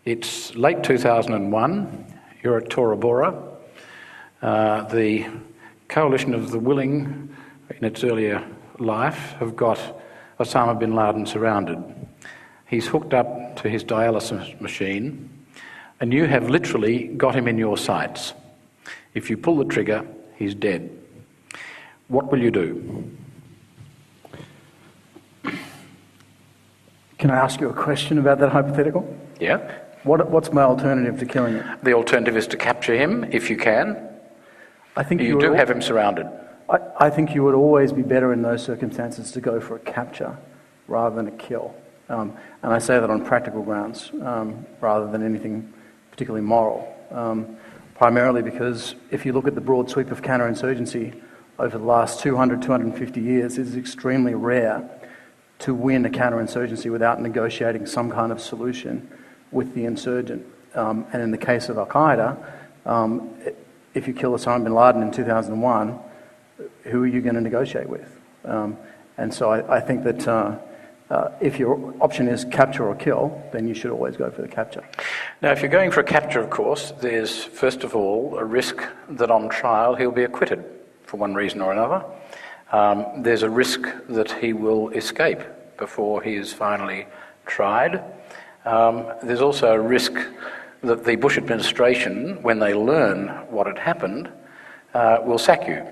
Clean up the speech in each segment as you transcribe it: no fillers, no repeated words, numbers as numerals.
It's late 2001. You're at Tora Bora. The coalition of the willing in its earlier life have got Osama Bin Laden surrounded. He's hooked up to his dialysis machine, and you have literally got him in your sights. If you pull the trigger, he's dead. What will you do? Can I ask you a question about that hypothetical? Yeah. What's my alternative to killing him? The alternative is to capture him, if you can. I think you do have him surrounded. I think you would always be better in those circumstances to go for a capture rather than a kill. And I say that on practical grounds rather than anything particularly moral. Primarily because if you look at the broad sweep of counterinsurgency over the last 250 years, it is extremely rare to win a counterinsurgency without negotiating some kind of solution with the insurgent. And in the case of Al-Qaeda, if you kill Osama Bin Laden in 2001, who are you going to negotiate with? And so I think that if your option is capture or kill, then you should always go for the capture. Now, if you're going for a capture, of course, there's, first of all, a risk that on trial he'll be acquitted for one reason or another. There's a risk that he will escape before he is finally tried. There's also a risk that the Bush administration, when they learn what had happened, will sack you.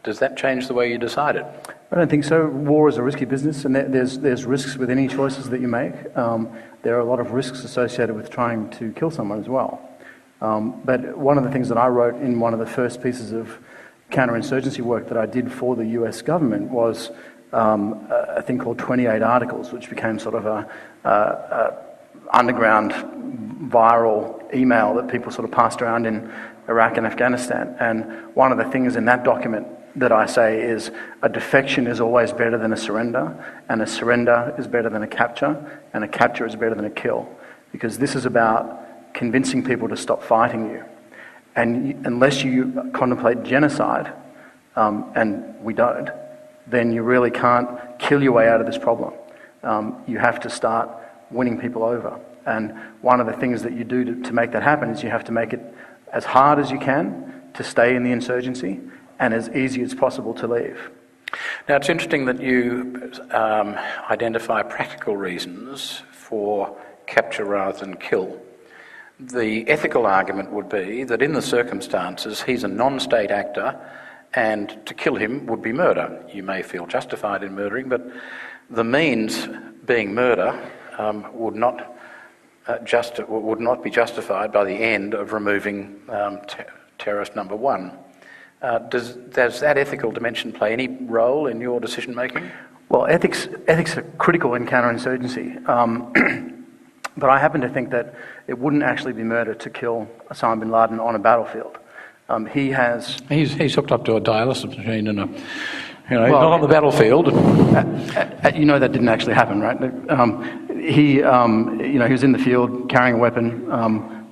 Does that change the way you decide it? I don't think so. War is a risky business, and there's risks with any choices that you make. There are a lot of risks associated with trying to kill someone as well. But one of the things that I wrote in one of the first pieces of counterinsurgency work that I did for the US government was a thing called 28 Articles, which became sort of a underground viral email that people sort of passed around in Iraq and Afghanistan. And one of the things in that document that I say is a defection is always better than a surrender, and a surrender is better than a capture, and a capture is better than a kill. Because this is about convincing people to stop fighting you. And unless you contemplate genocide, and we don't, then you really can't kill your way out of this problem. You have to start winning people over. And one of the things that you do to make that happen is you have to make it as hard as you can to stay in the insurgency and as easy as possible to leave. Now, it's interesting that you identify practical reasons for capture rather than kill. The ethical argument would be that in the circumstances, he's a non-state actor, and to kill him would be murder. You may feel justified in murdering, but the means being murder would not be justified by the end of removing terrorist number one. Does that ethical dimension play any role in your decision making? Well, ethics are critical in counterinsurgency. But I happen to think that it wouldn't actually be murder to kill Osama bin Laden on a battlefield. He's hooked up to a dialysis machine and not on the battlefield. That didn't actually happen, right? He was in the field carrying a weapon,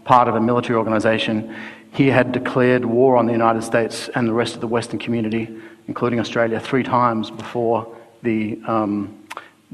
part of a military organization. He had declared war on the United States and the rest of the Western community, including Australia, 3 times before the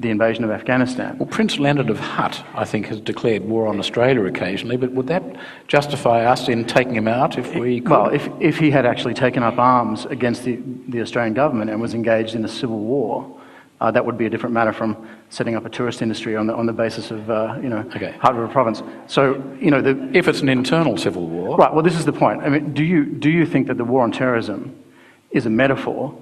invasion of Afghanistan. Well, Prince Leonard of Hutt, I think, has declared war on Australia occasionally, but would that justify us in taking him out if we could? Well, if he had actually taken up arms against the Australian government and was engaged in a civil war, that would be a different matter from setting up a tourist industry on the basis of, Heart River Province. So, if it's an internal civil war... Right, well, this is the point. I mean, do you think that the war on terrorism is a metaphor,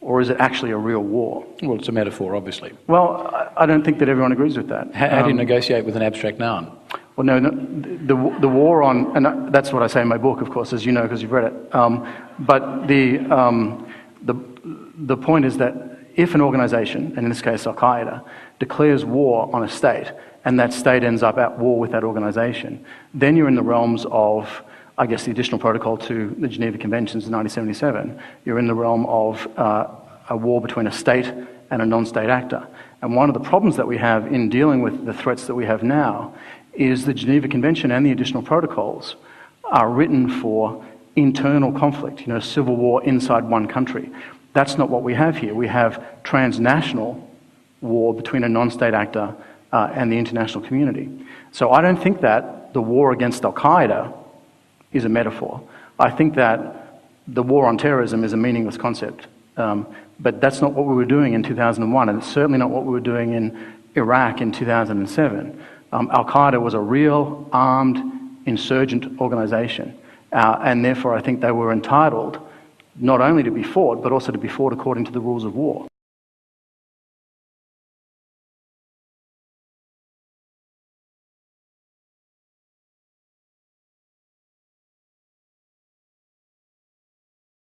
or is it actually a real war? Well, it's a metaphor, obviously. Well, I don't think that everyone agrees with that. How do you negotiate with an abstract noun? Well, no, the war on... And that's what I say in my book, of course, as you know, because you've read it. But the point is that if an organization, and in this case Al-Qaeda, declares war on a state, and that state ends up at war with that organization, then you're in the realms of, I guess, the additional protocol to the Geneva Conventions in 1977. You're in the realm of a war between a state and a non-state actor. And one of the problems that we have in dealing with the threats that we have now is the Geneva Convention and the additional protocols are written for internal conflict, civil war inside one country. That's not what we have here. We have transnational war between a non-state actor and the international community. So I don't think that that the war against Al-Qaeda is a metaphor. I think that the war on terrorism is a meaningless concept. But that's not what we were doing in 2001, and it's certainly not what we were doing in Iraq in 2007. Al-Qaeda was a real armed insurgent organization, and therefore I think they were entitled not only to be fought, but also to be fought according to the rules of war.